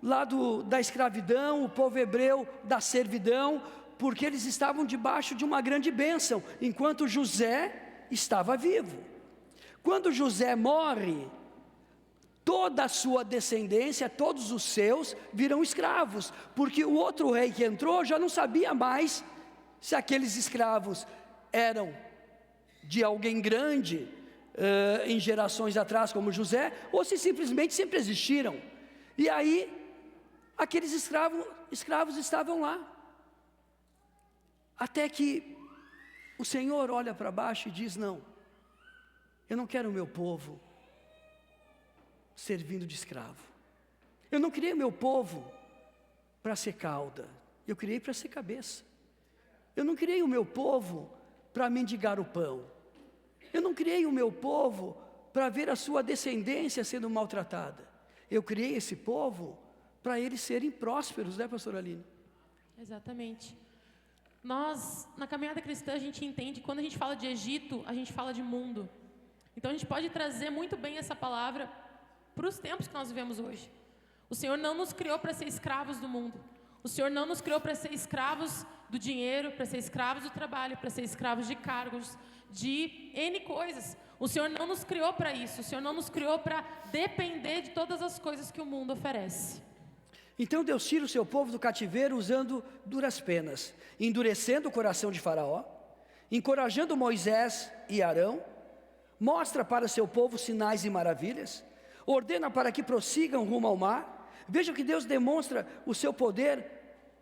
lá da escravidão, o povo hebreu da servidão, porque eles estavam debaixo de uma grande bênção, enquanto José estava vivo. Quando José morre, toda a sua descendência, todos os seus, viram escravos, porque o outro rei que entrou já não sabia mais se aqueles escravos eram de alguém grande, em gerações atrás como José, ou se simplesmente sempre existiram. E aí, aqueles escravos estavam lá, até que o Senhor olha para baixo e diz: não, eu não quero o meu povo servindo de escravo. Eu não criei o meu povo para ser cauda, eu criei para ser cabeça. Eu não criei o meu povo para mendigar o pão. Eu não criei o meu povo para ver a sua descendência sendo maltratada. Eu criei esse povo para eles serem prósperos, né, pastora Aline? Exatamente. Nós, na caminhada cristã, a gente entende que quando a gente fala de Egito, a gente fala de mundo. Então a gente pode trazer muito bem essa palavra para os tempos que nós vivemos hoje. O Senhor não nos criou para ser escravos do mundo. O Senhor não nos criou para ser escravos do dinheiro, para ser escravos do trabalho, para ser escravos de cargos, de N coisas. O Senhor não nos criou para isso. O Senhor não nos criou para depender de todas as coisas que o mundo oferece. Então Deus tira o seu povo do cativeiro usando duras penas, endurecendo o coração de Faraó, encorajando Moisés e Arão, mostra para seu povo sinais e maravilhas, ordena para que prossigam rumo ao mar. Veja que Deus demonstra o seu poder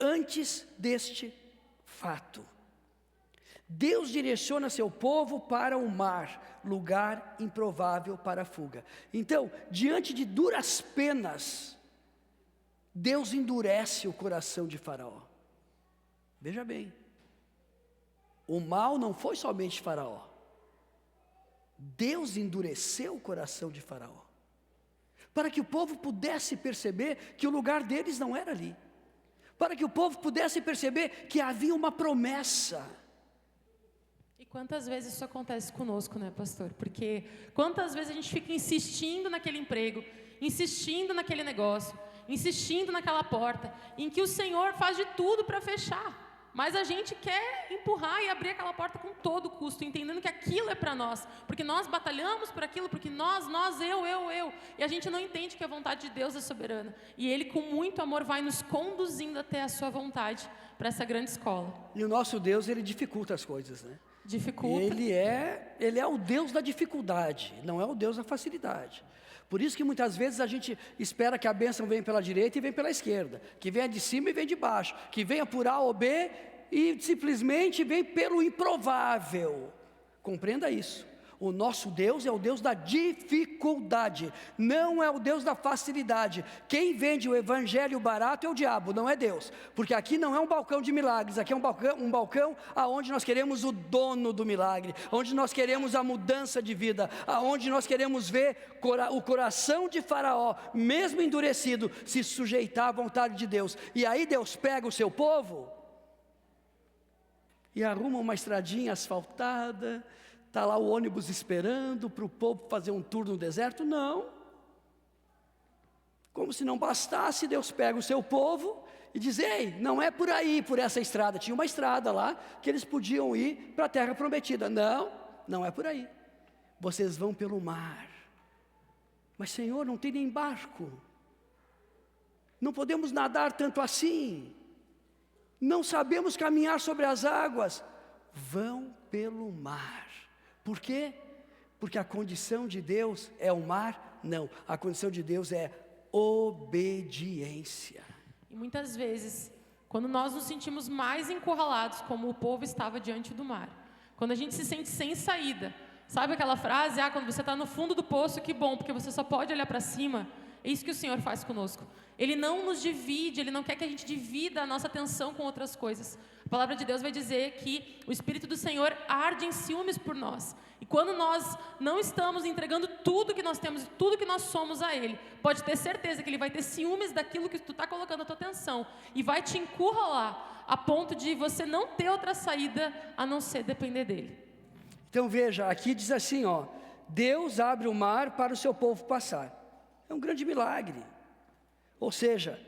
antes deste fato. Deus direciona seu povo para o mar, lugar improvável para a fuga. Então, diante de duras penas, Deus endurece o coração de Faraó. Veja bem, o mal não foi somente Faraó. Deus endureceu o coração de Faraó, para que o povo pudesse perceber que o lugar deles não era ali, para que o povo pudesse perceber que havia uma promessa. E quantas vezes isso acontece conosco, né, pastor? Porque quantas vezes a gente fica insistindo naquele emprego, insistindo naquele negócio, insistindo naquela porta, em que o Senhor faz de tudo para fechar, mas a gente quer empurrar e abrir aquela porta com todo custo, entendendo que aquilo é para nós, porque nós batalhamos por aquilo, porque eu, e a gente não entende que a vontade de Deus é soberana, e Ele com muito amor vai nos conduzindo até a sua vontade, para essa grande escola. E o nosso Deus, Ele dificulta as coisas, né? Dificulta. Ele é o Deus da dificuldade, não é o Deus da facilidade. Por isso que muitas vezes a gente espera que a bênção venha pela direita e venha pela esquerda, que venha de cima e venha de baixo, que venha por A ou B e simplesmente vem pelo improvável. Compreenda isso. O nosso Deus é o Deus da dificuldade, não é o Deus da facilidade. Quem vende o evangelho barato é o diabo, não é Deus. Porque aqui não é um balcão de milagres, aqui é um balcão aonde nós queremos o dono do milagre, onde nós queremos a mudança de vida, aonde nós queremos ver o coração de Faraó, mesmo endurecido, se sujeitar à vontade de Deus. E aí Deus pega o seu povo e arruma uma estradinha asfaltada. Está lá o ônibus esperando para o povo fazer um tour no deserto? Não. Como se não bastasse, Deus pega o seu povo e diz: ei, não é por aí, por essa estrada. Tinha uma estrada lá que eles podiam ir para a terra prometida. Não, não é por aí. Vocês vão pelo mar. Mas Senhor, não tem nem barco. Não podemos nadar tanto assim. Não sabemos caminhar sobre as águas. Vão pelo mar. Por quê? Porque a condição de Deus é o mar? Não, a condição de Deus é obediência. E muitas vezes, quando nós nos sentimos mais encurralados, como o povo estava diante do mar, quando a gente se sente sem saída, sabe aquela frase, quando você está no fundo do poço, que bom, porque você só pode olhar para cima. É isso que o Senhor faz conosco. Ele não nos divide, Ele não quer que a gente divida a nossa atenção com outras coisas. A palavra de Deus vai dizer que o Espírito do Senhor arde em ciúmes por nós. E quando nós não estamos entregando tudo que nós temos, tudo que nós somos a Ele, pode ter certeza que Ele vai ter ciúmes daquilo que tu está colocando a tua atenção. E vai te encurralar a ponto de você não ter outra saída a não ser depender dEle. Então veja, aqui diz assim, Deus abre o mar para o seu povo passar. É um grande milagre. Ou seja,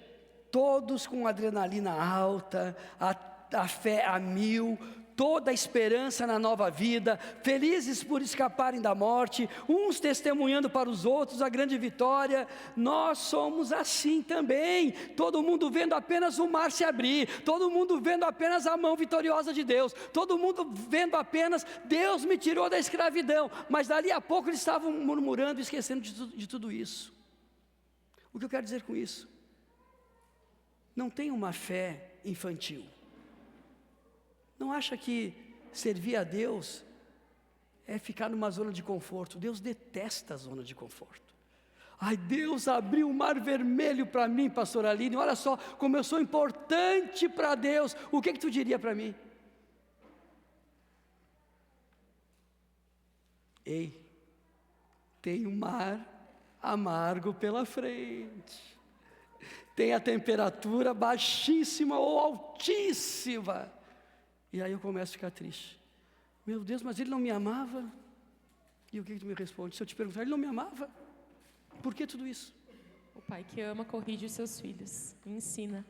todos com adrenalina alta, a fé a mil, toda a esperança na nova vida, felizes por escaparem da morte, uns testemunhando para os outros a grande vitória. Nós somos assim também, todo mundo vendo apenas o mar se abrir, todo mundo vendo apenas a mão vitoriosa de Deus, todo mundo vendo apenas, Deus me tirou da escravidão, mas dali a pouco eles estavam murmurando e esquecendo de tudo isso. O que eu quero dizer com isso? Não tenha uma fé infantil. Não acha que servir a Deus é ficar numa zona de conforto? Deus detesta a zona de conforto. Ai, Deus abriu o mar vermelho para mim, pastor Aline, olha só como eu sou importante para Deus. O que tu diria para mim? Ei, tem um mar amargo pela frente. Tem a temperatura baixíssima ou altíssima. E aí eu começo a ficar triste. Meu Deus, mas ele não me amava? E o que tu me responde? Se eu te perguntar, ele não me amava? Por que tudo isso? O pai que ama corrige os seus filhos, ensina,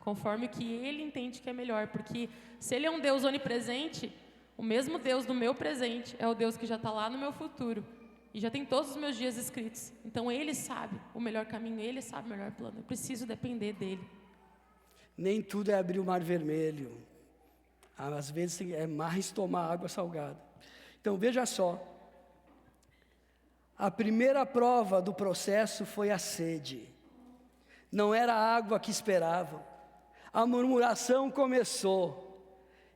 conforme o que ele entende que é melhor. Porque se ele é um Deus onipresente, o mesmo Deus do meu presente é o Deus que já está lá no meu futuro. E já tem todos os meus dias escritos. Então ele sabe o melhor caminho, ele sabe o melhor plano. Eu preciso depender dele. Nem tudo é abrir o mar vermelho. Às vezes é mais tomar água salgada. Então veja só, a primeira prova do processo foi a sede. Não era a água que esperavam. A murmuração começou.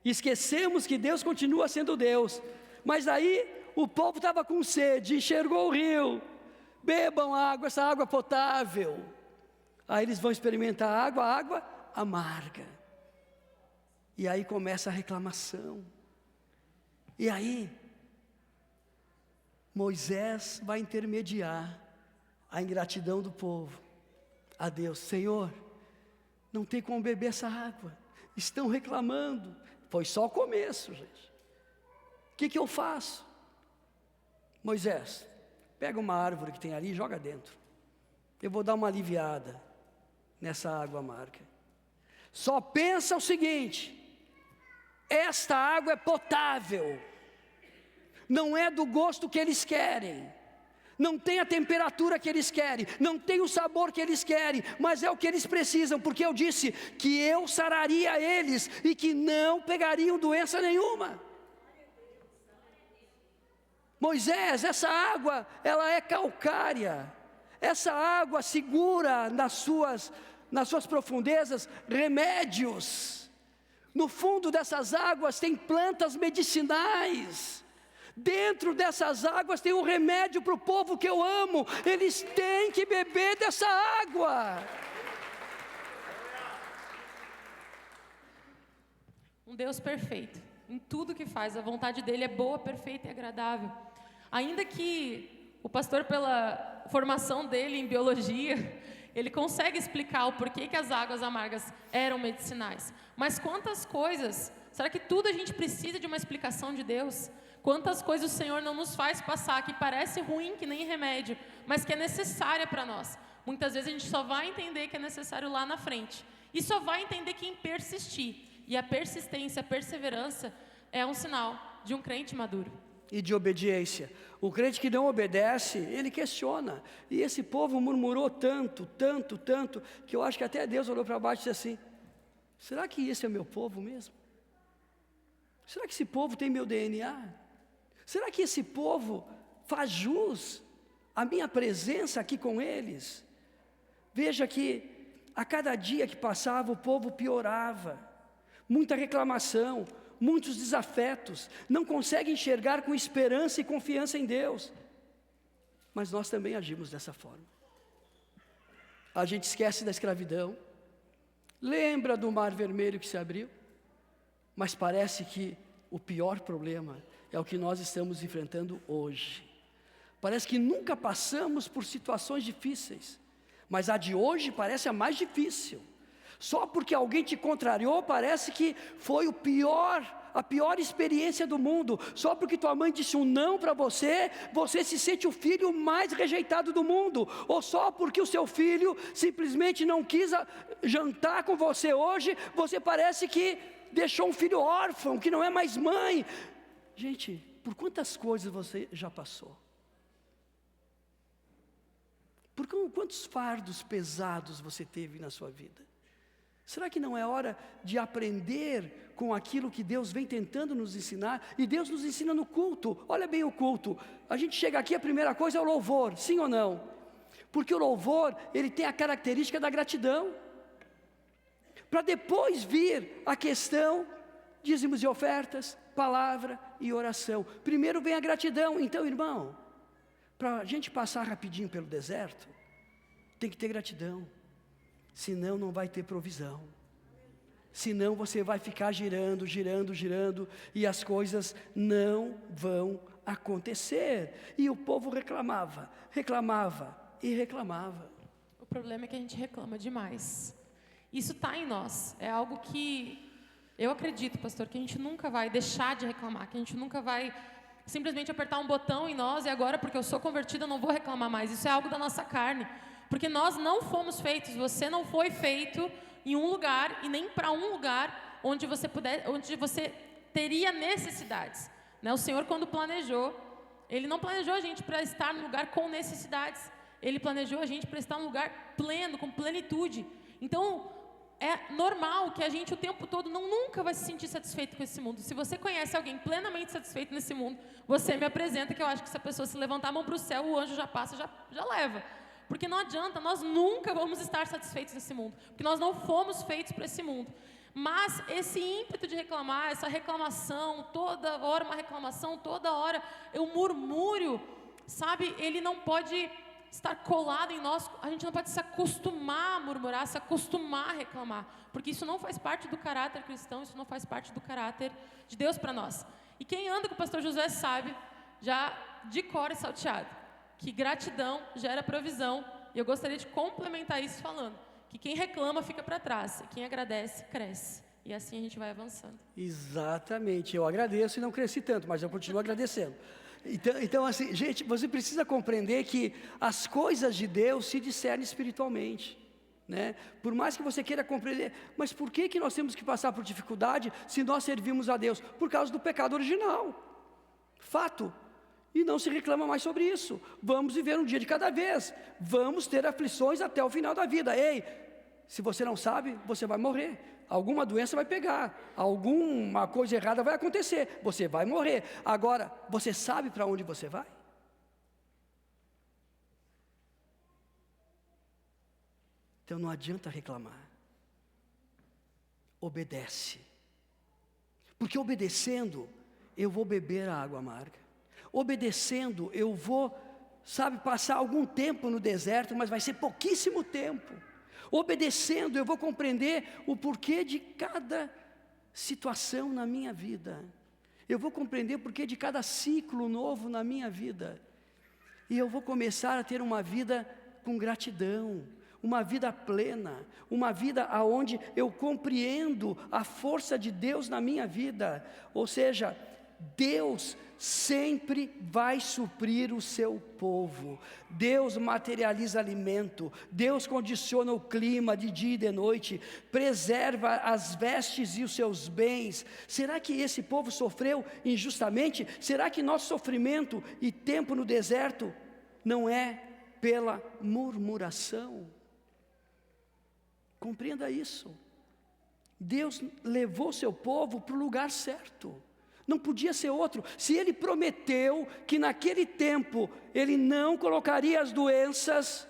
Esquecemos que Deus continua sendo Deus. Mas aí o povo estava com sede, enxergou o rio. Bebam água, essa água potável. Aí eles vão experimentar a água amarga. E aí começa a reclamação. E aí, Moisés vai intermediar a ingratidão do povo a Deus. Senhor, não tem como beber essa água. Estão reclamando. Foi só o começo, gente. O que eu faço? Moisés, pega uma árvore que tem ali e joga dentro. Eu vou dar uma aliviada nessa água amarga. Só pensa o seguinte: esta água é potável, não é do gosto que eles querem, não tem a temperatura que eles querem, não tem o sabor que eles querem, mas é o que eles precisam, porque eu disse que eu sararia eles e que não pegariam doença nenhuma. Moisés, essa água, ela é calcária, essa água segura nas suas profundezas remédios. No fundo dessas águas tem plantas medicinais. Dentro dessas águas tem um remédio para o povo que eu amo. Eles têm que beber dessa água. Um Deus perfeito. Em tudo que faz, a vontade dele é boa, perfeita e agradável. Ainda que o pastor, pela formação dele em biologia, ele consegue explicar o porquê que as águas amargas eram medicinais. Mas quantas coisas, será que tudo a gente precisa de uma explicação de Deus? Quantas coisas o Senhor não nos faz passar, que parece ruim, que nem remédio, mas que é necessária para nós. Muitas vezes a gente só vai entender que é necessário lá na frente. E só vai entender quem persistir. E a persistência, a perseverança é um sinal de um crente maduro. E de obediência. O crente que não obedece, ele questiona. E esse povo murmurou tanto, que eu acho que até Deus olhou para baixo e disse assim: será que esse é meu povo mesmo? Será que esse povo tem meu DNA? Será que esse povo faz jus à minha presença aqui com eles? Veja que a cada dia que passava o povo piorava. Muita reclamação, muitos desafetos, não conseguem enxergar com esperança e confiança em Deus. Mas nós também agimos dessa forma. A gente esquece da escravidão, lembra do mar vermelho que se abriu, mas parece que o pior problema é o que nós estamos enfrentando hoje. Parece que nunca passamos por situações difíceis, mas a de hoje parece a mais difícil. Só porque alguém te contrariou, parece que foi o pior a pior experiência do mundo. Só porque tua mãe disse um não para você, você se sente o filho mais rejeitado do mundo. Ou só porque o seu filho simplesmente não quis jantar com você hoje, você parece que deixou um filho órfão, que não é mais mãe. Gente, por quantas coisas você já passou? Por quantos fardos pesados você teve na sua vida? Será que não é hora de aprender com aquilo que Deus vem tentando nos ensinar? E Deus nos ensina no culto. Olha bem o culto. A gente chega aqui, a primeira coisa é o louvor, sim ou não? Porque o louvor, ele tem a característica da gratidão. Para depois vir a questão, dízimos e ofertas, palavra e oração. Primeiro vem a gratidão. Então, irmão, para a gente passar rapidinho pelo deserto, tem que ter gratidão. Senão não vai ter provisão. Senão você vai ficar girando, e as coisas não vão acontecer. E o povo reclamava. O problema é que a gente reclama demais. Isso está em nós. É algo que eu acredito, pastor, que a gente nunca vai deixar de reclamar, que a gente nunca vai simplesmente apertar um botão em nós e agora, porque eu sou convertida, eu não vou reclamar mais. Isso é algo da nossa carne. Porque nós não fomos feitos, você não foi feito em um lugar e nem para um lugar onde você teria necessidades. Né? O Senhor, quando planejou, Ele não planejou a gente para estar num lugar com necessidades. Ele planejou a gente para estar num lugar pleno, com plenitude. Então, é normal que a gente o tempo todo nunca vai se sentir satisfeito com esse mundo. Se você conhece alguém plenamente satisfeito nesse mundo, você me apresenta, que eu acho que se a pessoa se levantar a mão para o céu, o anjo já passa, já leva. Porque não adianta, nós nunca vamos estar satisfeitos nesse mundo, porque nós não fomos feitos para esse mundo. Mas esse ímpeto de reclamar, essa reclamação, toda hora uma reclamação, toda hora o murmúrio, sabe, ele não pode estar colado em nós. A gente não pode se acostumar a murmurar, se acostumar a reclamar, porque isso não faz parte do caráter cristão, isso não faz parte do caráter de Deus para nós. E quem anda com o pastor Josué sabe, já de cor e salteado, que gratidão gera provisão, e eu gostaria de complementar isso falando que quem reclama fica para trás, e quem agradece, cresce, e assim a gente vai avançando. Exatamente, eu agradeço e não cresci tanto, mas eu continuo agradecendo. Então assim, gente, você precisa compreender que as coisas de Deus se discernem espiritualmente, né? Por mais que você queira compreender, mas por que nós temos que passar por dificuldade se nós servimos a Deus? Por causa do pecado original, fato. E não se reclama mais sobre isso. Vamos viver um dia de cada vez. Vamos ter aflições até o final da vida. Ei, se você não sabe, você vai morrer. Alguma doença vai pegar. Alguma coisa errada vai acontecer. Você vai morrer. Agora, você sabe para onde você vai? Então não adianta reclamar. Obedece. Porque obedecendo, eu vou beber a água amarga. Obedecendo, eu vou, passar algum tempo no deserto, mas vai ser pouquíssimo tempo. Obedecendo, eu vou compreender o porquê de cada situação na minha vida. Eu vou compreender o porquê de cada ciclo novo na minha vida. E eu vou começar a ter uma vida com gratidão, uma vida plena, uma vida onde eu compreendo a força de Deus na minha vida. Ou seja, Deus sempre vai suprir o seu povo. Deus materializa alimento, Deus condiciona o clima de dia e de noite, preserva as vestes e os seus bens. Será que esse povo sofreu injustamente? Será que nosso sofrimento e tempo no deserto não é pela murmuração? Compreenda isso. Deus levou seu povo para o lugar certo. Não podia ser outro. Se Ele prometeu que naquele tempo Ele não colocaria as doenças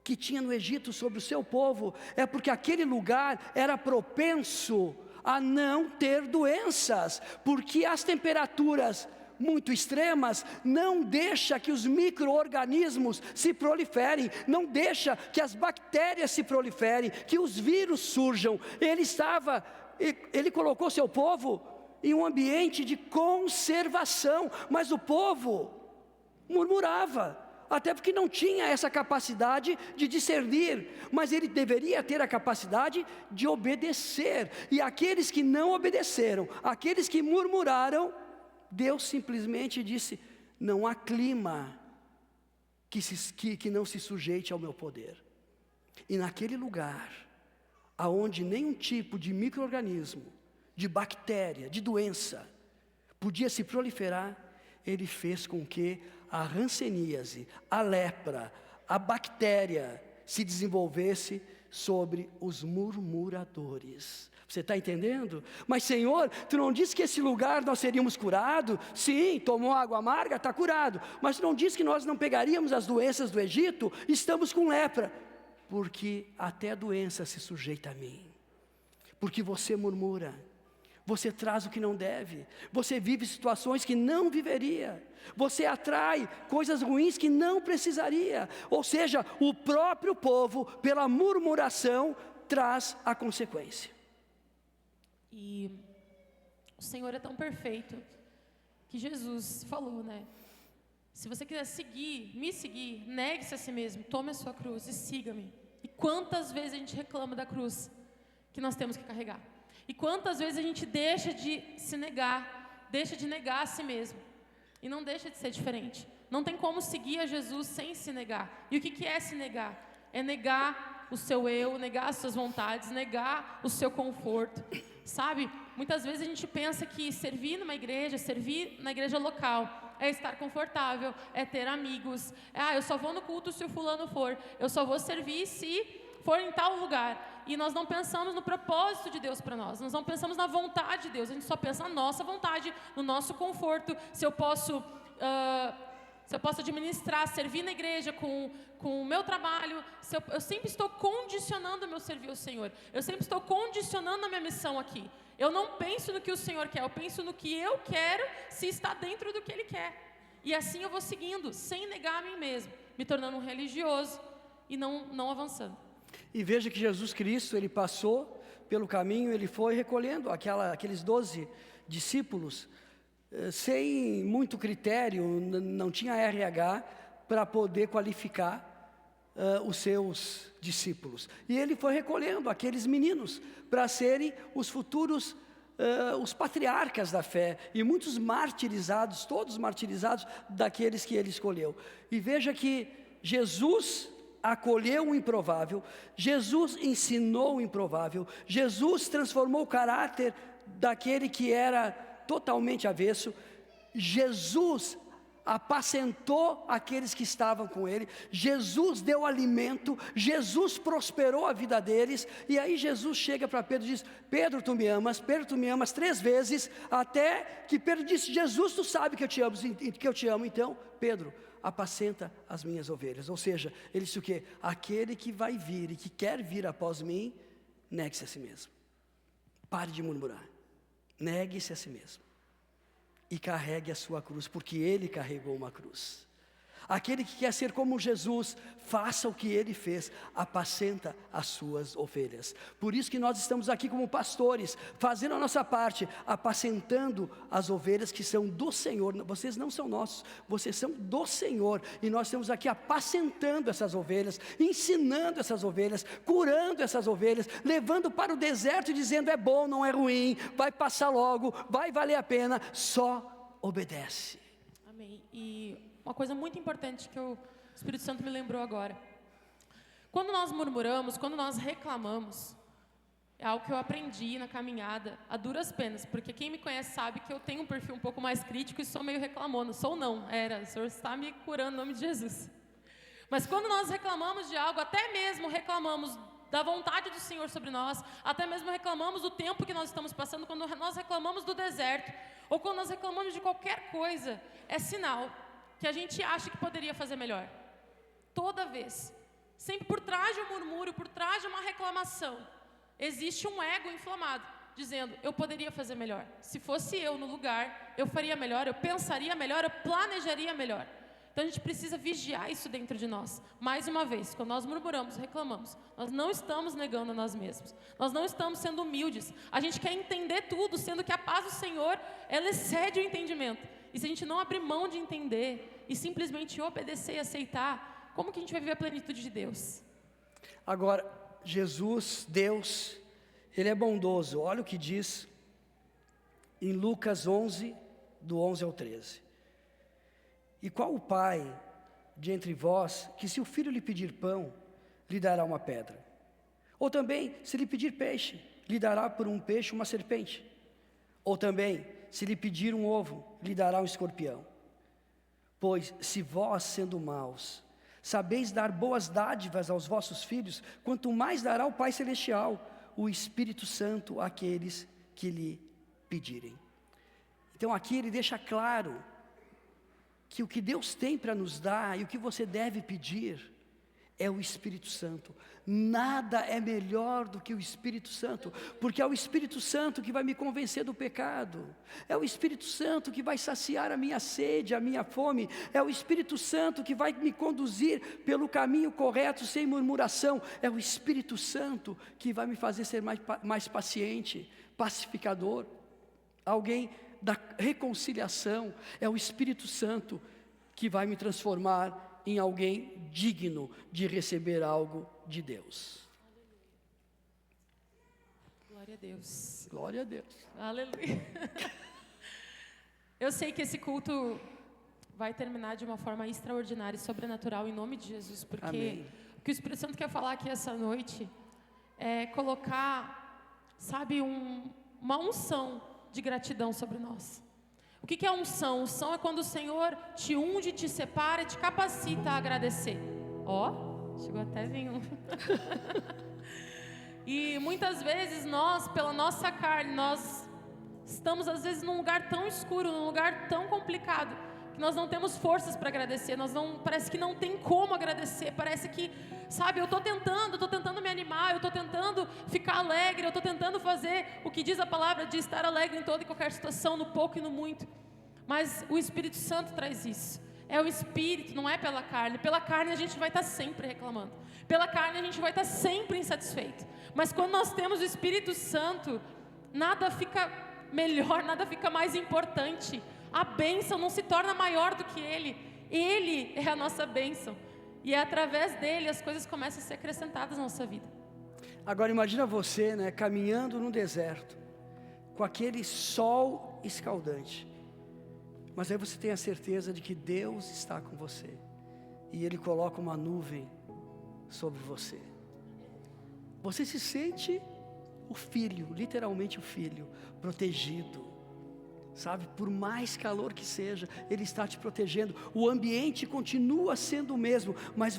que tinha no Egito sobre o seu povo, é porque aquele lugar era propenso a não ter doenças, porque as temperaturas muito extremas não deixa que os micro-organismos se proliferem, não deixa que as bactérias se proliferem, que os vírus surjam. Ele colocou seu povo em um ambiente de conservação, mas o povo murmurava. até porque não tinha essa capacidade de discernir, mas ele deveria ter a capacidade de obedecer. E aqueles que não obedeceram, aqueles que murmuraram, Deus simplesmente disse: não há clima que não se sujeite ao meu poder. E naquele lugar, aonde nenhum tipo de micro-organismo, de bactéria, de doença, podia se proliferar, ele fez com que a hanseníase, a lepra, a bactéria se desenvolvesse sobre os murmuradores. Você está entendendo? Mas Senhor, Tu não disse que esse lugar nós seríamos curados? Sim, tomou água amarga, está curado. Mas Tu não disse que nós não pegaríamos as doenças do Egito? Estamos com lepra. Porque até a doença se sujeita a mim. Porque você murmura. Você traz o que não deve. Você vive situações que não viveria. Você atrai coisas ruins que não precisaria. Ou seja, o próprio povo, pela murmuração, traz a consequência. E o Senhor é tão perfeito que Jesus falou, né? Se você quiser me seguir, negue-se a si mesmo, tome a sua cruz e siga-me. E quantas vezes a gente reclama da cruz que nós temos que carregar? E quantas vezes a gente deixa de se negar, deixa de negar a si mesmo, e não deixa de ser diferente. Não tem como seguir a Jesus sem se negar. E o que é se negar? É negar o seu eu, negar as suas vontades, negar o seu conforto. Sabe, muitas vezes a gente pensa que servir numa igreja, servir na igreja local, é estar confortável, é ter amigos. Eu só vou no culto se o fulano for, eu só vou servir se for em tal lugar. E nós não pensamos no propósito de Deus para nós não pensamos na vontade de Deus, a gente só pensa na nossa vontade, no nosso conforto, se eu posso administrar, servir na igreja com o meu trabalho, eu sempre estou condicionando o meu servir ao Senhor, eu sempre estou condicionando a minha missão aqui. Eu não penso no que o Senhor quer, eu penso no que eu quero, se está dentro do que Ele quer. E assim eu vou seguindo, sem negar a mim mesmo, me tornando um religioso e não avançando. E veja que Jesus Cristo, Ele passou pelo caminho, Ele foi recolhendo aqueles 12 discípulos, sem muito critério, não tinha RH para poder qualificar os seus discípulos. E Ele foi recolhendo aqueles meninos para serem os futuros, os patriarcas da fé, e muitos martirizados, todos martirizados daqueles que Ele escolheu. E veja que Jesus acolheu o improvável, Jesus ensinou o improvável, Jesus transformou o caráter daquele que era totalmente avesso. Jesus apacentou aqueles que estavam com Ele, Jesus deu alimento, Jesus prosperou a vida deles. E aí Jesus chega para Pedro e diz: Pedro, tu me amas? Pedro, tu me amas? 3 vezes, até que Pedro disse: Jesus, tu sabe que eu te amo, então Pedro, apacenta as minhas ovelhas. Ou seja, ele disse o quê? Aquele que vai vir e que quer vir após mim, negue-se a si mesmo. Pare de murmurar, negue-se a si mesmo e carregue a sua cruz, porque Ele carregou uma cruz. Aquele que quer ser como Jesus, faça o que Ele fez, apacenta as suas ovelhas. Por isso que nós estamos aqui como pastores, fazendo a nossa parte, apacentando as ovelhas que são do Senhor. Vocês não são nossos, vocês são do Senhor, e nós estamos aqui apacentando essas ovelhas, ensinando essas ovelhas, curando essas ovelhas, levando para o deserto e dizendo: é bom, não é ruim, vai passar logo, vai valer a pena, só obedece. Amém. E uma coisa muito importante que o Espírito Santo me lembrou agora: quando nós murmuramos, quando nós reclamamos, é algo que eu aprendi na caminhada a duras penas, porque quem me conhece sabe que eu tenho um perfil um pouco mais crítico e sou meio reclamona. Sou não, o Senhor está me curando em nome de Jesus. Mas quando nós reclamamos de algo, até mesmo reclamamos da vontade do Senhor sobre nós, até mesmo reclamamos do tempo que nós estamos passando, quando nós reclamamos do deserto, ou quando nós reclamamos de qualquer coisa, é sinal que a gente acha que poderia fazer melhor. Toda vez, sempre por trás de um murmúrio, por trás de uma reclamação, existe um ego inflamado, dizendo: eu poderia fazer melhor. Se fosse eu no lugar, eu faria melhor, eu pensaria melhor, eu planejaria melhor. Então a gente precisa vigiar isso dentro de nós. Mais uma vez, quando nós murmuramos, reclamamos, nós não estamos negando a nós mesmos, nós não estamos sendo humildes. A gente quer entender tudo, sendo que a paz do Senhor, ela excede o entendimento. E se a gente não abrir mão de entender, e simplesmente obedecer e aceitar, como que a gente vai viver a plenitude de Deus? Agora, Jesus, Deus, Ele é bondoso. Olha o que diz em Lucas 11, do 11 ao 13. E qual o pai de entre vós, que se o filho lhe pedir pão, lhe dará uma pedra? Ou também, se lhe pedir peixe, lhe dará por um peixe uma serpente? Ou também, se lhe pedir um ovo, lhe dará um escorpião? Pois, se vós, sendo maus, sabeis dar boas dádivas aos vossos filhos, quanto mais dará o Pai Celestial, o Espírito Santo, àqueles que lhe pedirem. Então aqui ele deixa claro que o que Deus tem para nos dar e o que você deve pedir é o Espírito Santo. Nada é melhor do que o Espírito Santo, porque é o Espírito Santo que vai me convencer do pecado, é o Espírito Santo que vai saciar a minha sede, a minha fome, é o Espírito Santo que vai me conduzir pelo caminho correto, sem murmuração, é o Espírito Santo que vai me fazer ser mais paciente, pacificador, alguém da reconciliação, é o Espírito Santo que vai me transformar em alguém digno de receber algo de Deus. Glória a Deus. Glória a Deus. Aleluia. Eu sei que esse culto vai terminar de uma forma extraordinária e sobrenatural em nome de Jesus, porque Amém. o que o Espírito Santo quer falar aqui essa noite é colocar, sabe, uma unção de gratidão sobre nós. O que é unção? Unção é quando o Senhor te unge, te separa e te capacita a agradecer. Chegou até vir um. E muitas vezes nós, pela nossa carne, nós estamos às vezes num lugar tão escuro, num lugar tão complicado, que nós não temos forças para agradecer, parece que não tem como agradecer, parece que, sabe, eu estou tentando me animar, eu estou tentando ficar alegre, eu estou tentando fazer o que diz a palavra de estar alegre em toda e qualquer situação, no pouco e no muito, mas o Espírito Santo traz isso, é o Espírito, não é pela carne a gente vai estar sempre reclamando, pela carne a gente vai estar sempre insatisfeito, mas quando nós temos o Espírito Santo, nada fica melhor, nada fica mais importante, a bênção não se torna maior do que Ele é a nossa bênção, e é através dEle as coisas começam a ser acrescentadas na nossa vida. Agora imagina você, caminhando no deserto, com aquele sol escaldante, mas aí você tem a certeza de que Deus está com você, e Ele coloca uma nuvem sobre você, você se sente o filho, literalmente o filho, protegido, sabe, por mais calor que seja, Ele está te protegendo, o ambiente continua sendo o mesmo, mas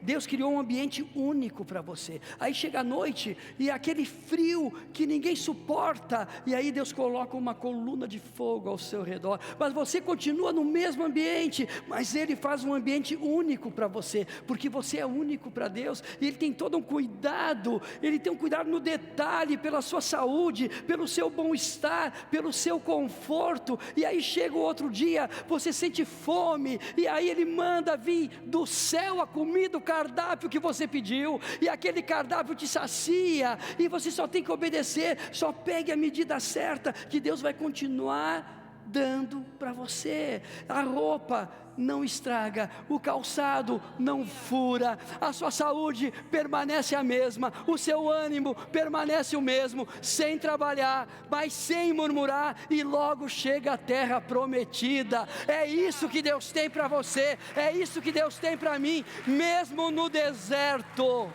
Deus criou um ambiente único para você, aí chega a noite, e aquele frio que ninguém suporta, e aí Deus coloca uma coluna de fogo ao seu redor, mas você continua no mesmo ambiente, mas Ele faz um ambiente único para você, porque você é único para Deus, e Ele tem todo um cuidado, Ele tem um cuidado no detalhe, pela sua saúde, pelo seu bom-estar, pelo seu conforto, e aí chega o outro dia, você sente fome, e aí Ele manda vir do céu a comida, o cardápio que você pediu, e aquele cardápio te sacia, e você só tem que obedecer, só pegue a medida certa, que Deus vai continuar dando para você, a roupa não estraga, o calçado não fura, a sua saúde permanece a mesma, o seu ânimo permanece o mesmo, sem trabalhar, mas sem murmurar, e logo chega a terra prometida. É isso que Deus tem para você, é isso que Deus tem para mim, mesmo no deserto.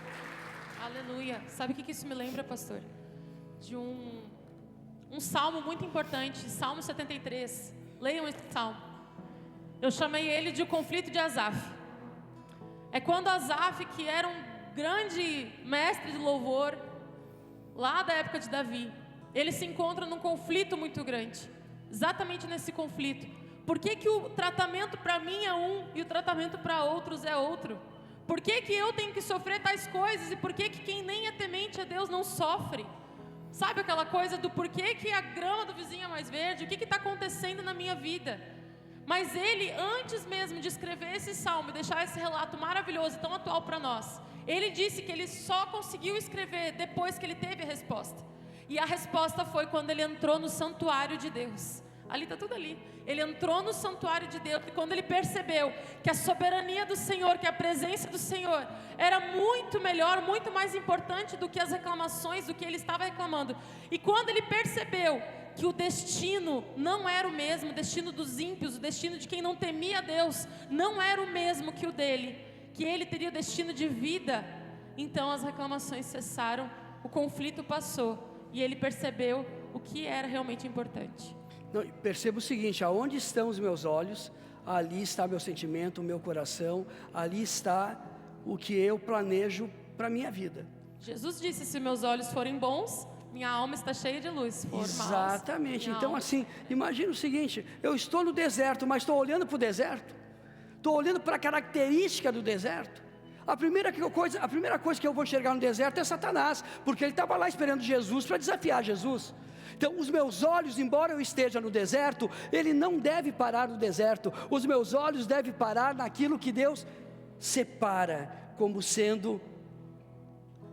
Aleluia. Sabe o que isso me lembra, pastor? De um salmo muito importante, Salmo 73. Leiam esse salmo. Eu chamei ele de o conflito de Asaf. É quando Asaf, que era um grande mestre de louvor, lá da época de Davi, ele se encontra num conflito muito grande. Exatamente nesse conflito. Por que o tratamento para mim é um e o tratamento para outros é outro? Por que eu tenho que sofrer tais coisas e por que quem nem é temente a Deus não sofre? Sabe aquela coisa do porquê que a grama do vizinho é mais verde? O que está acontecendo na minha vida? Mas ele, antes mesmo de escrever esse salmo e deixar esse relato maravilhoso e tão atual para nós, ele disse que ele só conseguiu escrever depois que ele teve a resposta. E a resposta foi quando ele entrou no santuário de Deus. Ali está tudo ali. Ele entrou no santuário de Deus e quando ele percebeu que a soberania do Senhor, que a presença do Senhor era muito melhor, muito mais importante do que as reclamações, do que ele estava reclamando. E quando ele percebeu que o destino não era o mesmo, o destino dos ímpios, o destino de quem não temia a Deus, não era o mesmo que o dele, que ele teria o destino de vida, então as reclamações cessaram, o conflito passou e ele percebeu o que era realmente importante. Não, perceba o seguinte: aonde estão os meus olhos, ali está meu sentimento, o meu coração, ali está o que eu planejo para a minha vida. Jesus disse: se meus olhos forem bons, minha alma está cheia de luz. Se for Exatamente. maus, Então assim, imagina o seguinte: eu estou no deserto, mas estou olhando para o deserto, estou olhando para a característica do deserto. A primeira coisa que eu vou enxergar no deserto é Satanás, porque ele estava lá esperando Jesus para desafiar Jesus. Então os meus olhos, embora eu esteja no deserto, ele não deve parar no deserto. Os meus olhos devem parar naquilo que Deus separa como sendo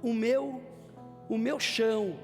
o meu chão,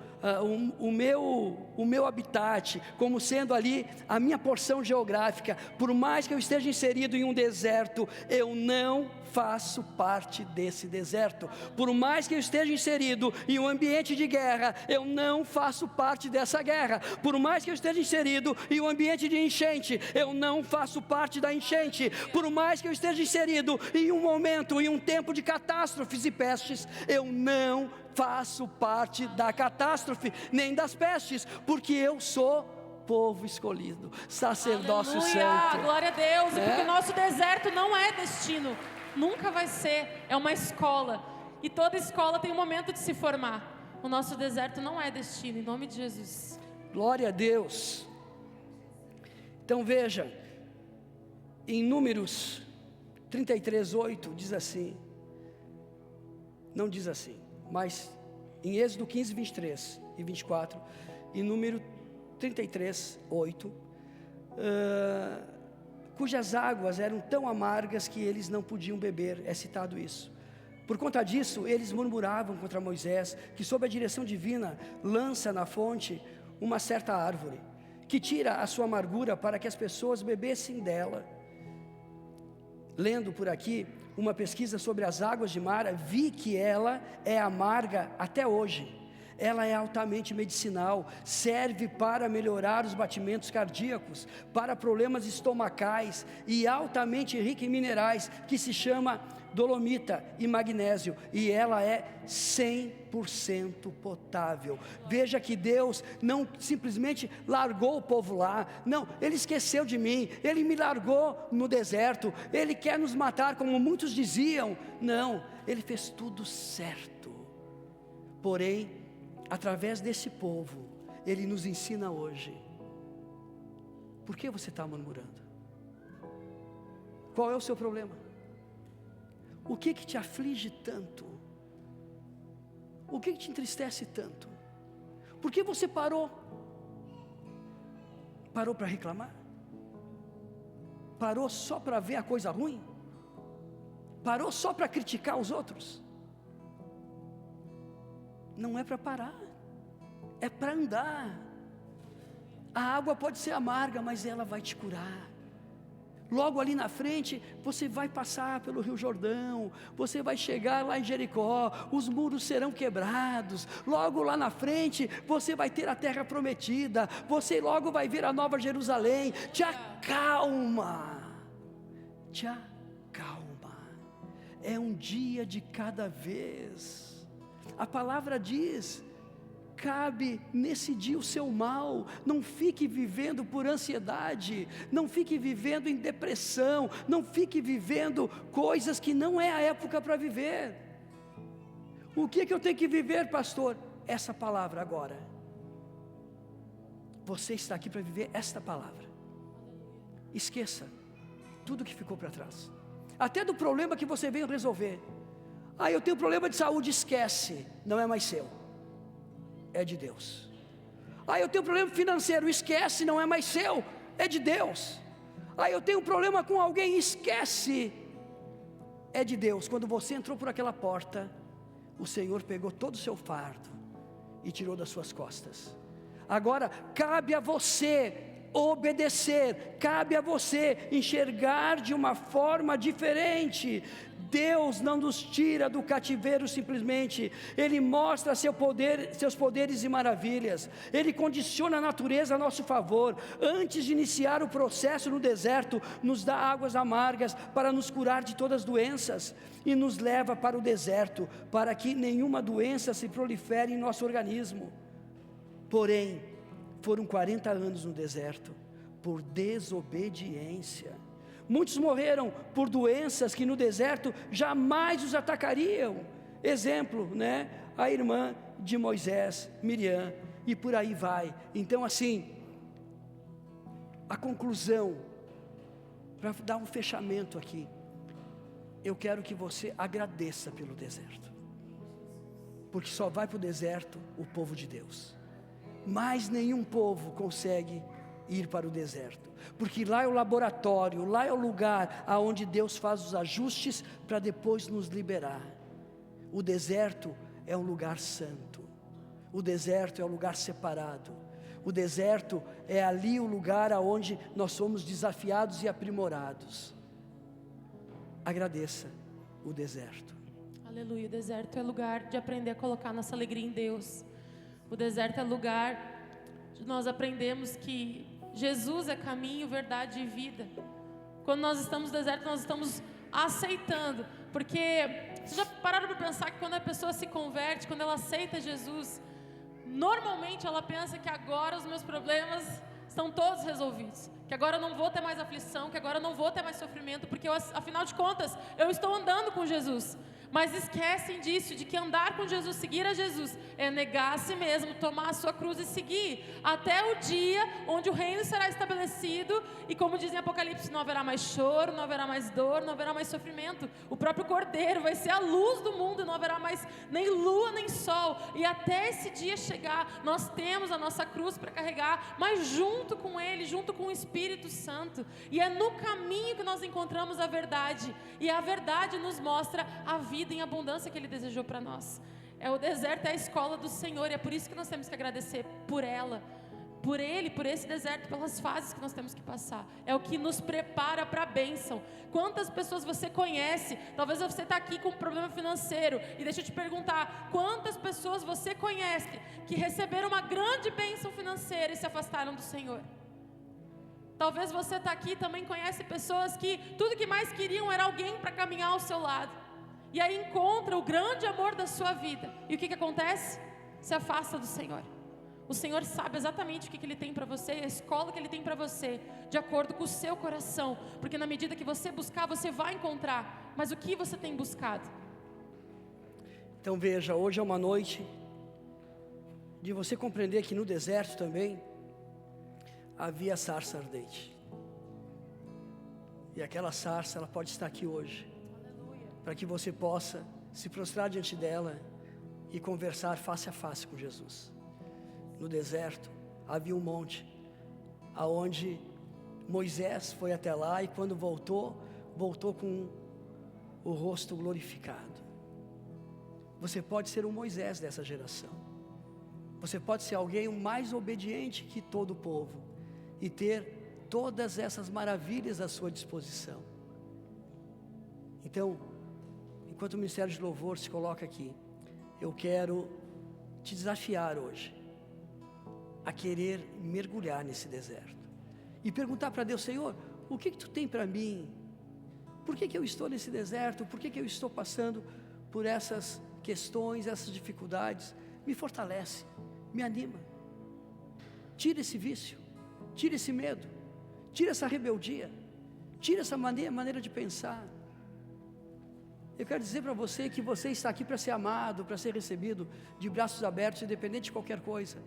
o meu habitat, como sendo ali a minha porção geográfica. Por mais que eu esteja inserido em um deserto, eu não faço parte desse deserto. Por mais que eu esteja inserido em um ambiente de guerra, eu não faço parte dessa guerra. Por mais que eu esteja inserido em um ambiente de enchente, eu não faço parte da enchente. Por mais que eu esteja inserido em um momento, em um tempo de catástrofes e pestes, eu não faço parte da catástrofe, nem das pestes, porque eu sou povo escolhido, sacerdócio santo. Glória a Deus, porque o nosso deserto não é destino, nunca vai ser, é uma escola, e toda escola tem um momento de se formar. O nosso deserto não é destino, em nome de Jesus. Glória a Deus. Então veja, em Números 33:8 diz assim, não diz assim, mas em Êxodo 15, 23 e 24, em número 33:8, cujas águas eram tão amargas que eles não podiam beber, é citado isso. Por conta disso, eles murmuravam contra Moisés, que sob a direção divina, lança na fonte uma certa árvore, que tira a sua amargura para que as pessoas bebessem dela. Lendo por aqui uma pesquisa sobre as águas de Mara, vi que ela é amarga até hoje. Ela é altamente medicinal, serve para melhorar os batimentos cardíacos, para problemas estomacais e altamente rica em minerais, que se chama dolomita e magnésio, e ela é 100% potável. Veja que Deus não simplesmente largou o povo lá, não, Ele esqueceu de mim, Ele me largou no deserto, Ele quer nos matar como muitos diziam. Não, Ele fez tudo certo. Porém, através desse povo, Ele nos ensina hoje. Por que você está murmurando? Qual é o seu problema? O que te aflige tanto? O que te entristece tanto? Por que você parou? Parou para reclamar? Parou só para ver a coisa ruim? Parou só para criticar os outros? Não é para parar, é para andar. A água pode ser amarga, mas ela vai te curar. Logo ali na frente, você vai passar pelo Rio Jordão, você vai chegar lá em Jericó, os muros serão quebrados. Logo lá na frente, você vai ter a terra prometida, você logo vai ver a nova Jerusalém. Te acalma, te acalma. É um dia de cada vez. A palavra diz: cabe nesse dia o seu mal. Não fique vivendo por ansiedade, não fique vivendo em depressão, não fique vivendo coisas que não é a época para viver. O que eu tenho que viver, pastor? Essa palavra agora. Você está aqui para viver esta palavra. Esqueça tudo que ficou para trás, até do problema que você veio resolver. Eu tenho problema de saúde, esquece, não é mais seu, é de Deus. Eu tenho problema financeiro, esquece, não é mais seu, é de Deus. Eu tenho problema com alguém, esquece, é de Deus. Quando você entrou por aquela porta, o Senhor pegou todo o seu fardo e tirou das suas costas. Agora cabe a você obedecer. Cabe a você enxergar de uma forma diferente. Deus não nos tira do cativeiro simplesmente, Ele mostra seus poderes e maravilhas, Ele condiciona a natureza a nosso favor. Antes de iniciar o processo no deserto, nos dá águas amargas para nos curar de todas as doenças, e nos leva para o deserto, para que nenhuma doença se prolifere em nosso organismo. Porém, foram 40 anos no deserto, por desobediência. Muitos morreram por doenças que no deserto jamais os atacariam. Exemplo, né? A irmã de Moisés, Miriam, e por aí vai. Então, assim, a conclusão, para dar um fechamento aqui, eu quero que você agradeça pelo deserto, porque só vai para o deserto o povo de Deus. Mais nenhum povo consegue ir para o deserto, porque lá é o laboratório, lá é o lugar aonde Deus faz os ajustes para depois nos liberar. O deserto é um lugar santo, o deserto é um lugar separado, o deserto é ali o lugar aonde nós somos desafiados e aprimorados. Agradeça o deserto. Aleluia, o deserto é lugar de aprender a colocar nossa alegria em Deus. O deserto é lugar de nós aprendermos que Jesus é caminho, verdade e vida. Quando nós estamos no deserto, nós estamos aceitando, porque vocês já pararam para pensar que quando a pessoa se converte, quando ela aceita Jesus, normalmente ela pensa que agora os meus problemas estão todos resolvidos, que agora eu não vou ter mais aflição, que agora eu não vou ter mais sofrimento, porque afinal de contas, eu estou andando com Jesus. Mas esquecem disso, de que andar com Jesus, seguir a Jesus, é negar a si mesmo, tomar a sua cruz e seguir, até o dia onde o reino será estabelecido, e como diz em Apocalipse, não haverá mais choro, não haverá mais dor, não haverá mais sofrimento, o próprio Cordeiro vai ser a luz do mundo, não haverá mais nem lua nem sol, e até esse dia chegar, nós temos a nossa cruz para carregar, mas junto com Ele, junto com o Espírito Santo, e é no caminho que nós encontramos a verdade, e a verdade nos mostra a vida em abundância que Ele desejou para nós. O deserto é a escola do Senhor, e é por isso que nós temos que agradecer por ela, por Ele, por esse deserto, pelas fases que nós temos que passar. É o que nos prepara para a bênção. Quantas pessoas você conhece? Talvez você está aqui com um problema financeiro, e deixa eu te perguntar, quantas pessoas você conhece que receberam uma grande bênção financeira e se afastaram do Senhor? Talvez você está aqui e também conhece pessoas que tudo que mais queriam era alguém para caminhar ao seu lado, e aí encontra o grande amor da sua vida, e o que acontece? Se afasta do Senhor. O Senhor sabe exatamente o que Ele tem para você, a escola que Ele tem para você, de acordo com o seu coração, porque na medida que você buscar, você vai encontrar. Mas o que você tem buscado? Então veja, hoje é uma noite de você compreender que no deserto também havia sarça ardente, e aquela sarça, ela pode estar aqui hoje, para que você possa se prostrar diante dela e conversar face a face com Jesus. No deserto havia um monte, aonde Moisés foi até lá, e quando voltou com o rosto glorificado. Você pode ser um Moisés dessa geração, você pode ser alguém mais obediente que todo o povo, e ter todas essas maravilhas à sua disposição. Então, enquanto o Ministério de Louvor se coloca aqui, eu quero te desafiar hoje a querer mergulhar nesse deserto e perguntar para Deus: Senhor, o que tu tem para mim? Por que eu estou nesse deserto? Por que eu estou passando por essas questões, essas dificuldades? Me fortalece, me anima, tira esse vício, tira esse medo, tira essa rebeldia, tira essa maneira de pensar. Eu quero dizer para você que você está aqui para ser amado, para ser recebido de braços abertos, independente de qualquer coisa.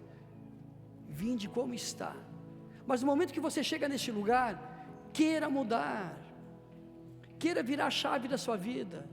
Vinde como está. Mas no momento que você chega neste lugar, queira mudar, queira virar a chave da sua vida.